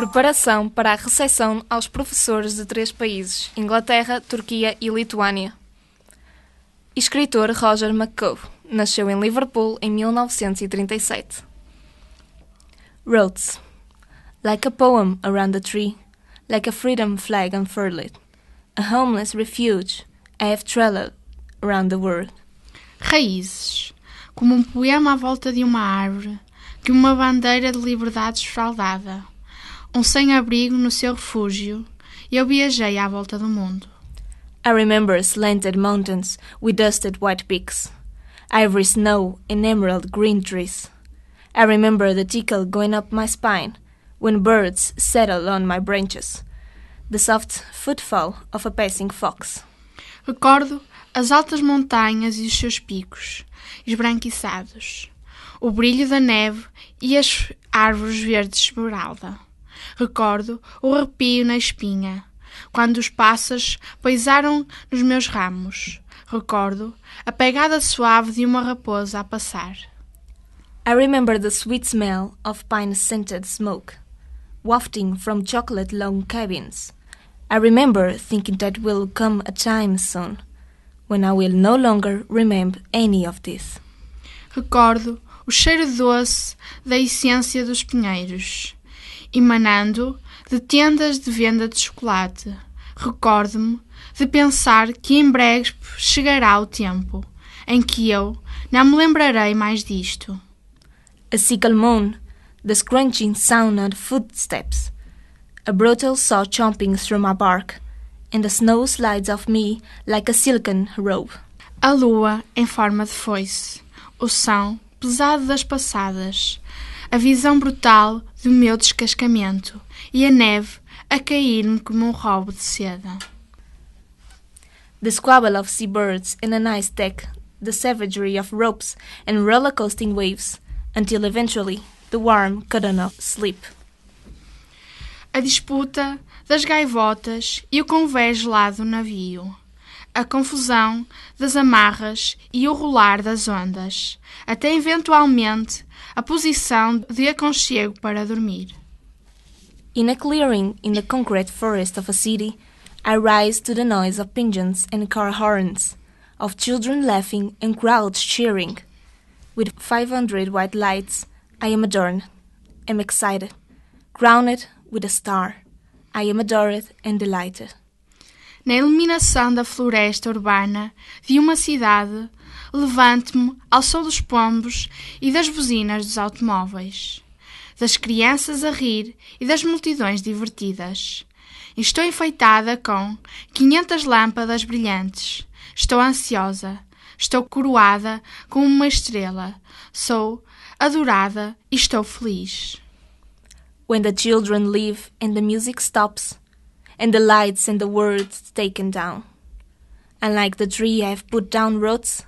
Preparação para a recepção aos professores de 3 países, Inglaterra, Turquia e Lituânia. Escritor Roger McCoe nasceu em Liverpool em 1937. Roots. Like a poem around a tree, like a freedom flag unfurled, a homeless refuge I have traveled around the world. Raízes. Como um poema à volta de uma árvore, que uma bandeira de liberdade esfraldada. Um sem-abrigo no seu refúgio, eu viajei à volta do mundo. I remember slanted mountains with dusted white peaks, ivory snow and emerald green trees. I remember the tickle going up my spine when birds settled on my branches, the soft footfall of a passing fox. Recordo as altas montanhas e os seus picos, esbranquiçados, o brilho da neve e as árvores verdes esmeralda. Recordo o arrepio na espinha, quando os pássaros pousaram nos meus ramos. Recordo a pegada suave de uma raposa a passar. I remember the sweet smell of pine-scented smoke, wafting from chocolate-long cabins. I remember thinking that will come a time soon, when I will no longer remember any of this. Recordo o cheiro doce da essência dos pinheiros, emanando de tendas de venda de chocolate. Recordo-me de pensar que em breve chegará o tempo em que eu não me lembrarei mais disto. A sickle moan, the scrunching sound of footsteps, a brutal saw chomping through my bark, and the snow slides off me like a silken robe. A lua em forma de foice, o som pesado das passadas, a visão brutal do meu descascamento e a neve a cair-me como um robo de seda. The squabble of seabirds in an ice deck, the savagery of ropes and roller-coasting waves, until eventually the worm couldn't sleep. A disputa das gaivotas e o convés gelado do navio, a confusão das amarras e o rolar das ondas, até eventualmente a posição de aconchego para dormir. In a clearing in the concrete forest of a city, I rise to the noise of pigeons and car horns, of children laughing and crowds cheering. With 500 white lights, I am adorned, am excited, crowned with a star. I am adored and delighted. Na iluminação da floresta urbana de uma cidade, levanto-me ao som dos pombos e das buzinas dos automóveis, das crianças a rir e das multidões divertidas. Estou enfeitada com 500 lâmpadas brilhantes. Estou ansiosa. Estou coroada com uma estrela. Sou adorada e estou feliz. When the children leave and the music stops, and the lights and the words taken down, and like the tree I've put down roots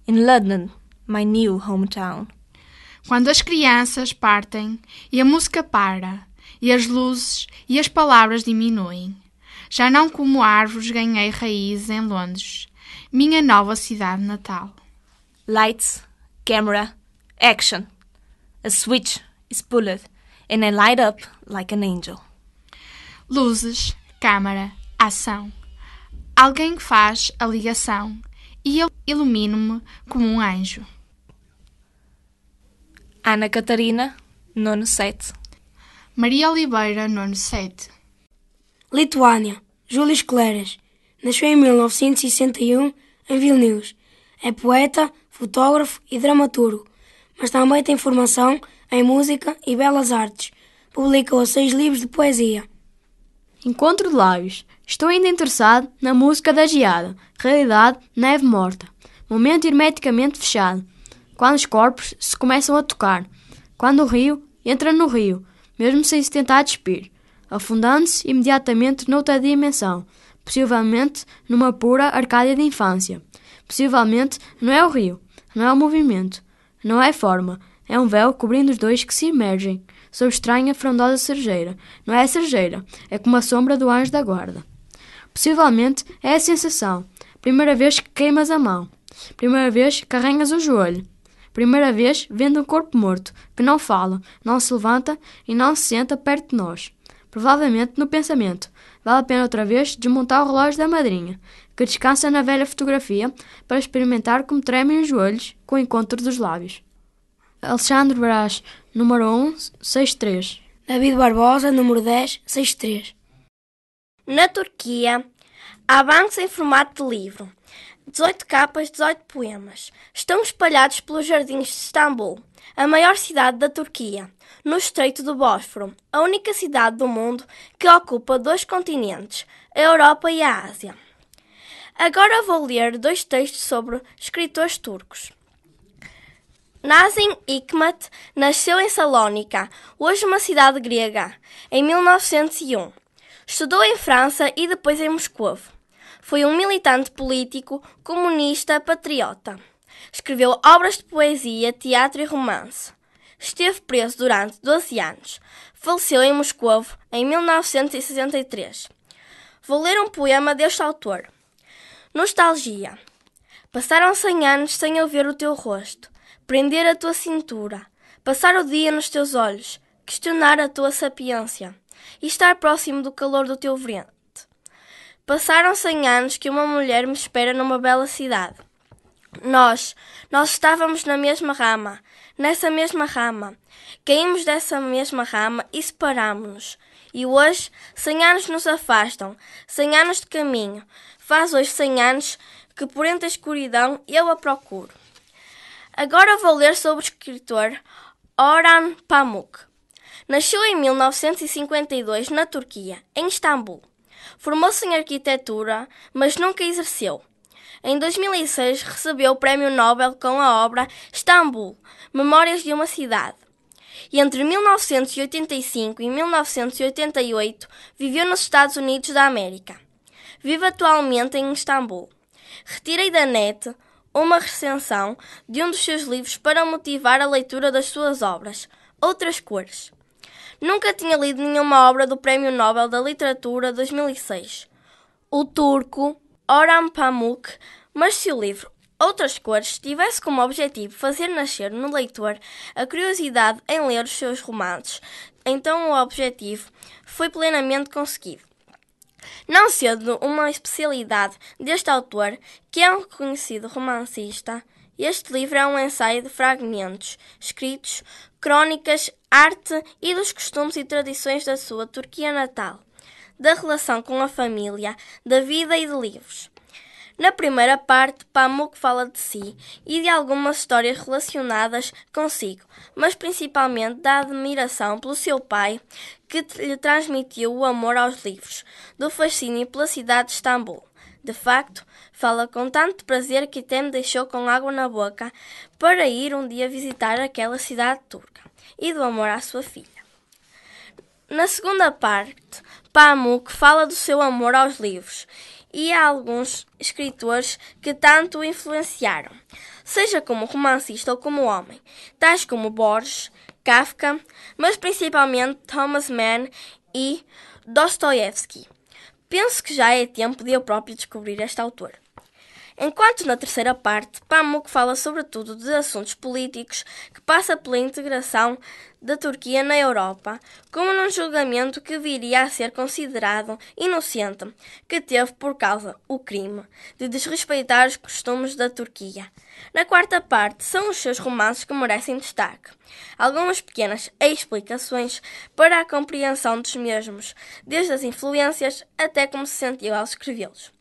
in London, my new hometown. Quando as crianças partem e a música para, e as luzes e as palavras diminuem, já não como árvores ganhei raízes em Londres, minha nova cidade natal. Lights, camera, action. A switch is pulled, and I light up like an angel. Luzes, câmara, ação. Alguém faz a ligação e eu ilumino-me como um anjo. Ana Catarina, nono 7. Maria Oliveira, nono 7. Lituânia, Júlio Escleras. Nasceu em 1961 em Vilnius. É poeta, fotógrafo e dramaturgo, mas também tem formação em música e belas artes. Publicou 6 livros de poesia. Encontro de lábios. Estou ainda interessado na música da geada. Realidade, neve morta. Momento hermeticamente fechado. Quando os corpos se começam a tocar. Quando o rio entra no rio, mesmo sem se tentar despir, afundando-se imediatamente noutra dimensão, possivelmente numa pura arcádia de infância. Possivelmente não é o rio, não é o movimento, não é forma, é um véu cobrindo os dois que se emergem, sob estranha frondosa cerejeira. Não é a cerejeira, é como a sombra do anjo da guarda. Possivelmente é a sensação, primeira vez que queimas a mão, primeira vez que arranhas o joelho, primeira vez vendo um corpo morto, que não fala, não se levanta e não se senta perto de nós. provavelmente no pensamento. Vale a pena outra vez desmontar o relógio da madrinha, que descansa na velha fotografia, para experimentar como tremem os joelhos com o encontro dos lábios. Alexandre Brás, número 1, 6-3. David Barbosa, número 10, 6-3. Na Turquia, há bancos em formato de livro. 18 capas, 18 poemas. Estão espalhados pelos jardins de Istambul, a maior cidade da Turquia, no Estreito do Bósforo, a única cidade do mundo que ocupa 2 continentes, a Europa e a Ásia. Agora vou ler 2 textos sobre escritores turcos. Nazım Hikmet nasceu em Salónica, hoje uma cidade grega, em 1901. Estudou em França e depois em Moscou. Foi um militante político, comunista, patriota. Escreveu obras de poesia, teatro e romance. Esteve preso durante 12 anos. Faleceu em Moscou em 1963. Vou ler um poema deste autor. Nostalgia. Passaram 100 anos sem eu ver o teu rosto, prender a tua cintura, passar o dia nos teus olhos, questionar a tua sapiência e estar próximo do calor do teu ventre. Passaram 100 anos que uma mulher me espera numa bela cidade. Nós estávamos na mesma rama, nessa mesma rama. Caímos dessa mesma rama e separámo-nos. E hoje, 100 anos nos afastam, 100 anos de caminho. Faz hoje 100 anos que por entre a escuridão eu a procuro. Agora vou ler sobre o escritor Orhan Pamuk. Nasceu em 1952 na Turquia, em Istambul. Formou-se em arquitetura, mas nunca exerceu. Em 2006 recebeu o Prémio Nobel com a obra Istambul, Memórias de uma Cidade. E entre 1985 e 1988 viveu nos Estados Unidos da América. Vive atualmente em Istambul. Retirei da net uma recensão de um dos seus livros para motivar a leitura das suas obras, Outras Cores. Nunca tinha lido nenhuma obra do Prémio Nobel da Literatura 2006, o turco Orhan Pamuk, mas se o livro Outras Cores tivesse como objetivo fazer nascer no leitor a curiosidade em ler os seus romances, então o objetivo foi plenamente conseguido. Não sendo uma especialidade deste autor, que é um reconhecido romancista, este livro é um ensaio de fragmentos, escritos, crónicas, arte e dos costumes e tradições da sua Turquia natal, da relação com a família, da vida e de livros. Na primeira parte, Pamuk fala de si e de algumas histórias relacionadas consigo, mas principalmente da admiração pelo seu pai, que lhe transmitiu o amor aos livros, do fascínio pela cidade de Istambul. De facto, fala com tanto prazer que até me deixou com água na boca para ir um dia visitar aquela cidade turca, e do amor à sua filha. Na segunda parte, Pamuk fala do seu amor aos livros e a alguns escritores que tanto o influenciaram, seja como romancista ou como homem, tais como Borges, Kafka, mas principalmente Thomas Mann e Dostoiévski. Penso que já é tempo de eu próprio descobrir este autor. Enquanto na terceira parte, Pamuk fala sobretudo de assuntos políticos que passa pela integração da Turquia na Europa, como num julgamento que viria a ser considerado inocente, que teve por causa o crime de desrespeitar os costumes da Turquia. Na quarta parte, são os seus romances que merecem destaque. Algumas pequenas explicações para a compreensão dos mesmos, desde as influências até como se sentiu ao escrevê-los.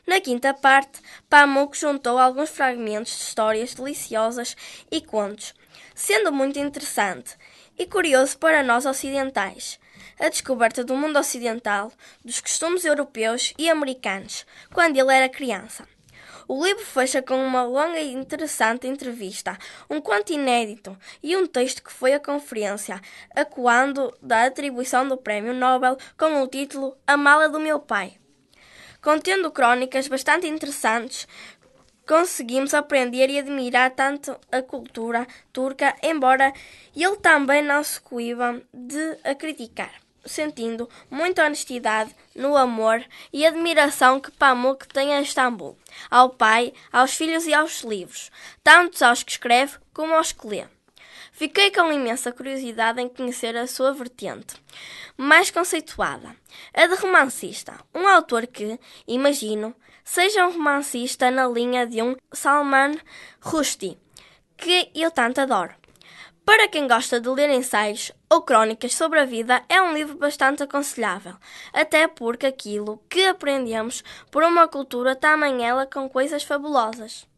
Na quinta parte, Pamuk juntou alguns fragmentos de histórias deliciosas e contos, sendo muito interessante e curioso para nós ocidentais, a descoberta do mundo ocidental, dos costumes europeus e americanos, quando ele era criança. O livro fecha com uma longa e interessante entrevista, um conto inédito e um texto que foi à conferência, acuando da atribuição do Prémio Nobel com o título A Mala do Meu Pai. Contendo crónicas bastante interessantes, conseguimos aprender e admirar tanto a cultura turca, embora ele também não se coíba de a criticar, sentindo muita honestidade no amor e admiração que Pamuk tem a Istambul, ao pai, aos filhos e aos livros, tanto aos que escreve como aos que lê. Fiquei com imensa curiosidade em conhecer a sua vertente mais conceituada, a de romancista, um autor que, imagino, seja um romancista na linha de um Salman Rushdie, que eu tanto adoro. Para quem gosta de ler ensaios ou crónicas sobre a vida, é um livro bastante aconselhável, até porque aquilo que aprendemos por uma cultura tamanha ela com coisas fabulosas.